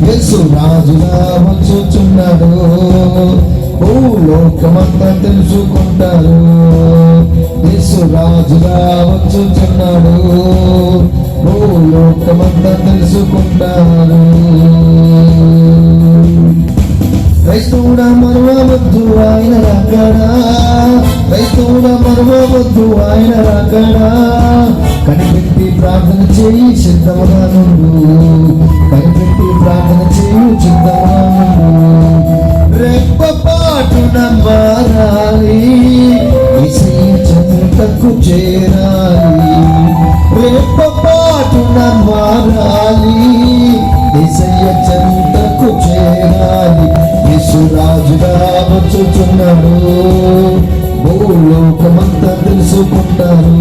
యేసు రాజుగా వచ్చుచున్నాడు, భూలోకమంతా తెలుసుకుంటారు. యేసు రాజుగా వచ్చుచున్నాడు, భూలోకమంతా తెలుసుకుంటారు. క్రైస్తవుడా మరువవద్దు ఆయన రాకడా, క్రైస్తవుడా మరువవద్దు ఆయన రాకడా. కనిపెట్టి ప్రార్థన చేయి సిద్ధముగా నుండు, కనిపెట్టి ప్రార్థన చేయు సిద్ధముగా నుండు. రెప్పపాటున మారాలి, యేసయ్య చెంతకు చేరాలి. రెప్పపాటున మారాలి, యేసయ్య చెంతకు చేరాలి. యేసు రాజుగా వచ్చుచున్నాడు, భూలోకమంతా తెలుసుకుంటారు.